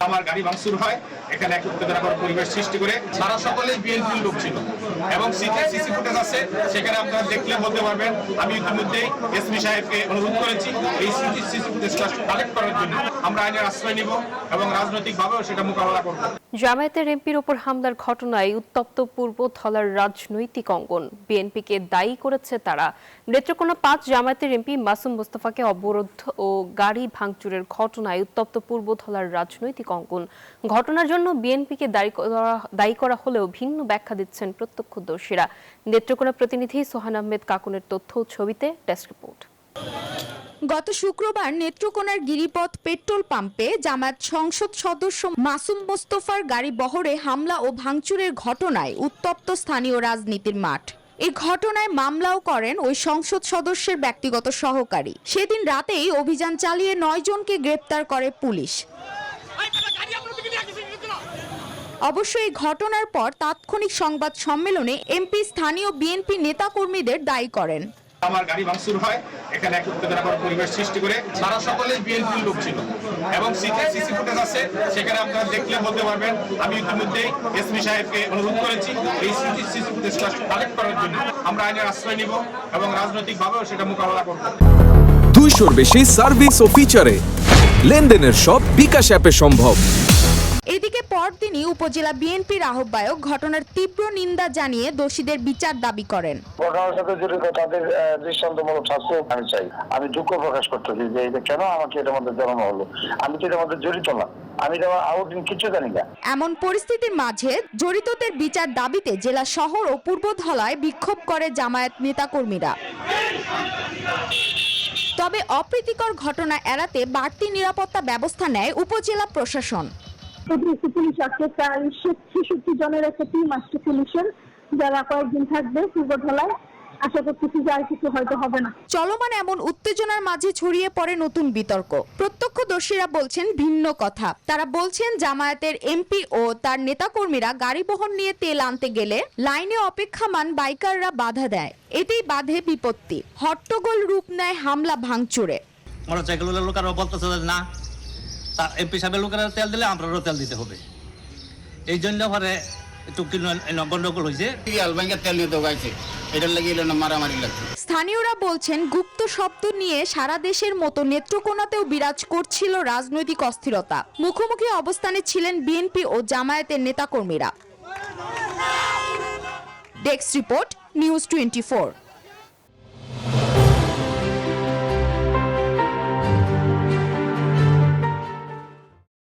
আমার গাড়ি ভাঙচুর হয়, এখানে এক উত্তেজনাকর পরিবেশ সৃষ্টি করে। তারা সকলেই বিএনপির লোক ছিল এবং সিসি ফুটেজ আছে, সেখানে আপনারা দেখলে বলতে পারবেন। আমি ইতিমধ্যেই এসপি সাহেবকে অনুরোধ করেছি এই সিসি ফুটেজটা কালেক্ট করার জন্য। আমরা আইনের আশ্রয় নিব এবং রাজনৈতিকভাবেও সেটা মোকাবেলা করব। জামায়াতের এমপির ওপর হামলার ঘটনায় উত্তপ্ত পূর্বধলার রাজনৈতিক অঙ্গন। বিএনপিকে দায়ী করেছে তারা। নেত্রকোনা ৫ জামায়াতের এমপি মাসুম মোস্তফাকে অবরোধ ও গাড়ি ভাঙচুরের ঘটনায় উত্তপ্ত পূর্বধলার রাজনৈতিক অঙ্গন। ঘটনার জন্য বিএনপিকে দায়ী করা হলেও ভিন্ন ব্যাখ্যা দিচ্ছেন প্রত্যক্ষদর্শীরা। নেত্রকোনা প্রতিনিধি সোহান আহমেদ কাকুনের তথ্য ছবিতে ডেস্ক রিপোর্ট। গত শুক্রবার নেত্রকোনার গিরিপথ পেট্রোল পাম্পে জামায়াত সংসদ সদস্য মাসুম মোস্তফার গাড়ি বহরে হামলা ও ভাঙচুরের ঘটনায় উত্তপ্ত স্থানীয় রাজনীতির মাঠ। এই ঘটনায় মামলাও করেন ওই সংসদ সদস্যের ব্যক্তিগত সহকারী। সেদিন রাতেই অভিযান চালিয়ে ৯ জনকে গ্রেপ্তার করে পুলিশ। অবশ্য এই ঘটনার পর তাৎক্ষণিক সংবাদ সম্মেলনে এমপি স্থানীয় বিএনপি নেতাকর্মীদের দায়ী করেন। আমার গাড়ি ভাঙচুর হয়, এখানে এক উত্তেজনাকর পরিবেশ সৃষ্টি করে। তারা সকলেই বিএনপির লোক ছিল এবং সিসি ফুটেজ আছে, সেখানে আপনারা দেখলে বলতে পারবেন। আমি ইতিমধ্যেই এসপি সাহেবকে অনুরোধ করেছি এই সিসি ফুটেজটা কালেক্ট করার জন্য। আমরা আইনের আশ্রয় নিব এবং রাজনৈতিকভাবেও সেটা মোকাবেলা করব। 200-র বেশি সার্ভিস ও ফিচারে লেনদেনের সব বিকাশ অ্যাপে সম্ভব। এদিকে পরদিনই উপজেলা বিএনপির আহ্বায়ক ঘটনার তীব্র নিন্দা জানিয়ে দোষীদের বিচার দাবি করেন। ঘটনার সাথে জড়িত তাদের দৃষ্টান্তমূলক শাস্তি আমি চাই। আমি দুঃখ প্রকাশ করতেছি যে এটা কেন আমাকে এটার মধ্যে জড়ানো হলো। আমি তো এটার মধ্যে জড়িত না, আমি তো আউটদিন কিছু জানি না। এমন পরিস্থিতির মাঝে জড়িতদের বিচার দাবিতে জেলা শহর ও পূর্বধলায় বিক্ষোভ করে জামায়াত নেতাকর্মীরা। তবে অপ্রীতিকর ঘটনা এড়াতে বাড়তি নিরাপত্তা ব্যবস্থা নেয় উপজেলা প্রশাসন। পুলিশ আছে, প্রায় 66 জনের একটা টিম আসছে পুলিশের, যারা কয়েকদিন থাকবে পূর্বধলায়। আশা করতেছি যে আর কিছু হয়তো হবে না। চলমান এমন উত্তেজনার মাঝে ছড়িয়ে পড়ে নতুন বিতর্ক। প্রত্যক্ষদর্শীরা বলছেন ভিন্ন কথা। তারা বলছেন জামায়াতের এমপি ও তার নেতাকর্মীরা গাড়ি বহন নিয়ে তেল আনতে গেলে লাইনে অপেক্ষমান বাইকাররা বাধা দেয়। এতেই বাধে বিপত্তি। হট্টগোল রূপ নেয় হামলা ভাঙচুরে। মোটরসাইকেলের লোকেরা বলতেছে না, এমপি সাহেবের লোকেরা তেল দিলে আমরাও তেল দিতে হবে। এই জন্য পরে একটু গন্ডগোল হয়েছে। স্থানীয়রা বলছেন গুপ্ত শব্দ নিয়ে সারা দেশের মতো নেত্রকোনাতেও বিরাজ করছিল রাজনৈতিক অস্থিরতা। মুখোমুখি অবস্থানে ছিলেন বিএনপি ও জামায়াতের নেতাকর্মীরা। Desk report, news 24।